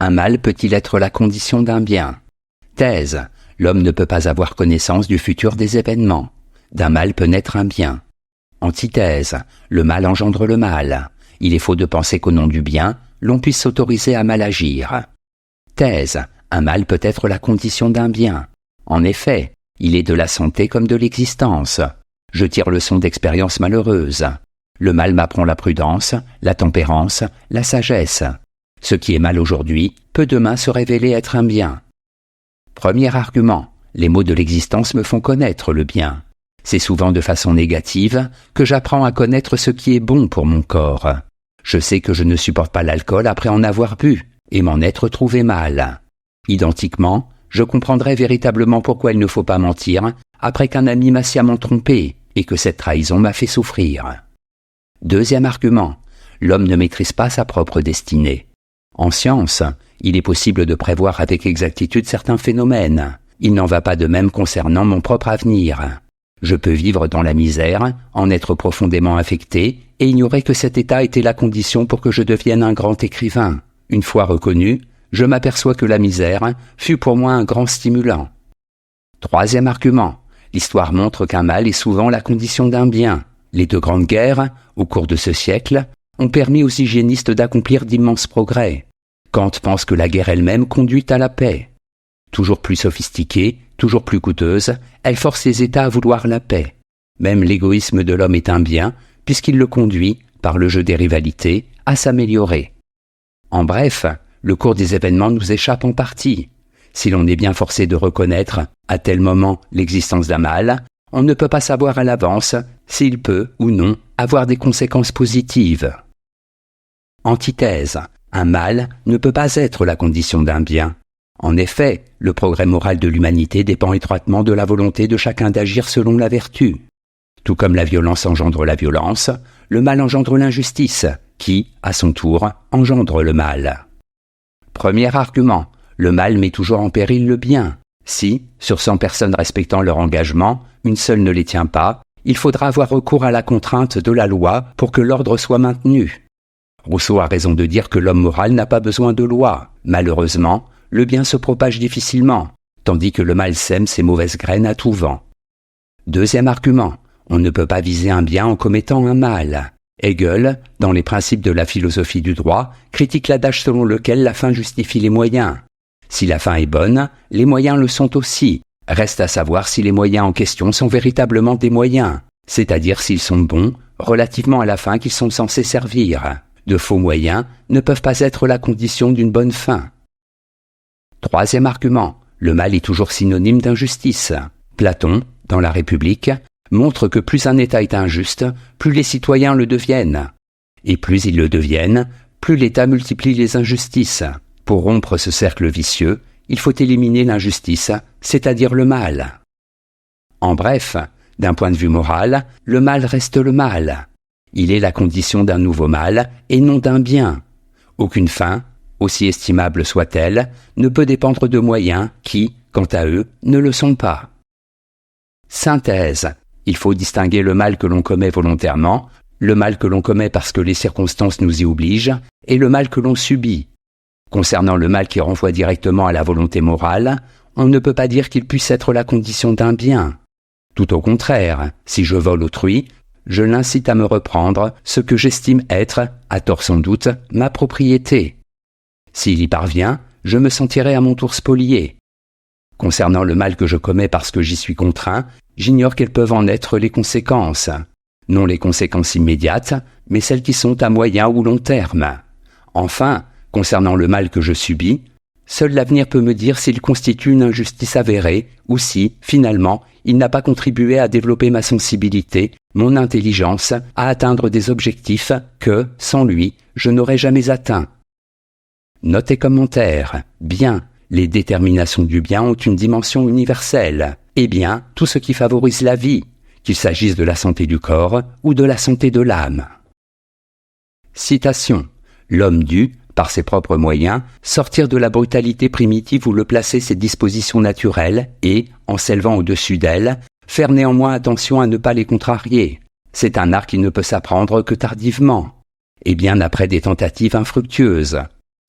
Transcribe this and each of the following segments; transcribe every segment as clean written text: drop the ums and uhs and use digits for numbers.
Un mal peut-il être la condition d'un bien? Thèse. L'homme ne peut pas avoir connaissance du futur des événements. D'un mal peut naître un bien. Antithèse. Le mal engendre le mal. Il est faux de penser qu'au nom du bien, l'on puisse s'autoriser à mal agir. Thèse. Un mal peut être la condition d'un bien. En effet, il est de la santé comme de l'existence. Je tire leçon d'expériences malheureuses. Le mal m'apprend la prudence, la tempérance, la sagesse. Ce qui est mal aujourd'hui peut demain se révéler être un bien. Premier argument, les maux de l'existence me font connaître le bien. C'est souvent de façon négative que j'apprends à connaître ce qui est bon pour mon corps. Je sais que je ne supporte pas l'alcool après en avoir bu et m'en être trouvé mal. Identiquement, je comprendrai véritablement pourquoi il ne faut pas mentir après qu'un ami m'a sciemment trompé et que cette trahison m'a fait souffrir. Deuxième argument, l'homme ne maîtrise pas sa propre destinée. En science, il est possible de prévoir avec exactitude certains phénomènes. Il n'en va pas de même concernant mon propre avenir. Je peux vivre dans la misère, en être profondément affecté et ignorer que cet état était la condition pour que je devienne un grand écrivain. Une fois reconnu, je m'aperçois que la misère fut pour moi un grand stimulant. Troisième argument, l'histoire montre qu'un mal est souvent la condition d'un bien. Les deux grandes guerres, au cours de ce siècle, ont permis aux hygiénistes d'accomplir d'immenses progrès. Kant pense que la guerre elle-même conduit à la paix. Toujours plus sophistiquée, toujours plus coûteuse, elle force les États à vouloir la paix. Même l'égoïsme de l'homme est un bien, puisqu'il le conduit, par le jeu des rivalités, à s'améliorer. En bref, le cours des événements nous échappe en partie. Si l'on est bien forcé de reconnaître, à tel moment, l'existence d'un mal, on ne peut pas savoir à l'avance s'il peut, ou non, avoir des conséquences positives. Antithèse. Un mal ne peut pas être la condition d'un bien. En effet, le progrès moral de l'humanité dépend étroitement de la volonté de chacun d'agir selon la vertu. Tout comme la violence engendre la violence, le mal engendre l'injustice, qui, à son tour, engendre le mal. Premier argument, le mal met toujours en péril le bien. Si, sur 100 personnes respectant leur engagement, une seule ne les tient pas, il faudra avoir recours à la contrainte de la loi pour que l'ordre soit maintenu. Rousseau a raison de dire que l'homme moral n'a pas besoin de loi. Malheureusement, le bien se propage difficilement, tandis que le mal sème ses mauvaises graines à tout vent. Deuxième argument, on ne peut pas viser un bien en commettant un mal. Hegel, dans les principes de la philosophie du droit, critique l'adage selon lequel la fin justifie les moyens. Si la fin est bonne, les moyens le sont aussi. Reste à savoir si les moyens en question sont véritablement des moyens, c'est-à-dire s'ils sont bons relativement à la fin qu'ils sont censés servir. De faux moyens ne peuvent pas être la condition d'une bonne fin. Troisième argument, le mal est toujours synonyme d'injustice. Platon, dans la République, montre que plus un État est injuste, plus les citoyens le deviennent. Et plus ils le deviennent, plus l'État multiplie les injustices. Pour rompre ce cercle vicieux, il faut éliminer l'injustice, c'est-à-dire le mal. En bref, d'un point de vue moral, le mal reste le mal. Il est la condition d'un nouveau mal et non d'un bien. Aucune fin, aussi estimable soit-elle, ne peut dépendre de moyens qui, quant à eux, ne le sont pas. Synthèse. Il faut distinguer le mal que l'on commet volontairement, le mal que l'on commet parce que les circonstances nous y obligent, et le mal que l'on subit. Concernant le mal qui renvoie directement à la volonté morale, on ne peut pas dire qu'il puisse être la condition d'un bien. Tout au contraire, si je vole autrui, je l'incite à me reprendre ce que j'estime être, à tort sans doute, ma propriété. S'il y parvient, je me sentirai à mon tour spolié. Concernant le mal que je commets parce que j'y suis contraint, j'ignore quelles peuvent en être les conséquences. Non les conséquences immédiates, mais celles qui sont à moyen ou long terme. Enfin, concernant le mal que je subis, seul l'avenir peut me dire s'il constitue une injustice avérée ou si, finalement, il n'a pas contribué à développer ma sensibilité, mon intelligence, à atteindre des objectifs que, sans lui, je n'aurais jamais atteints. Note et commentaire. Bien, les déterminations du bien ont une dimension universelle. Et bien, tout ce qui favorise la vie, qu'il s'agisse de la santé du corps ou de la santé de l'âme. Citation. L'homme dut, par ses propres moyens, sortir de la brutalité primitive où le plaçaient ses dispositions naturelles et, en s'élevant au-dessus d'elles, faire néanmoins attention à ne pas les contrarier. C'est un art qui ne peut s'apprendre que tardivement, et bien après des tentatives infructueuses.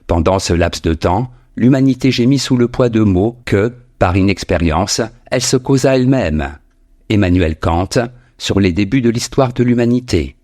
Pendant ce laps de temps, l'humanité gémit sous le poids de mots que, par inexpérience, elle se cause à elle-même. Emmanuel Kant, sur les débuts de l'histoire de l'humanité.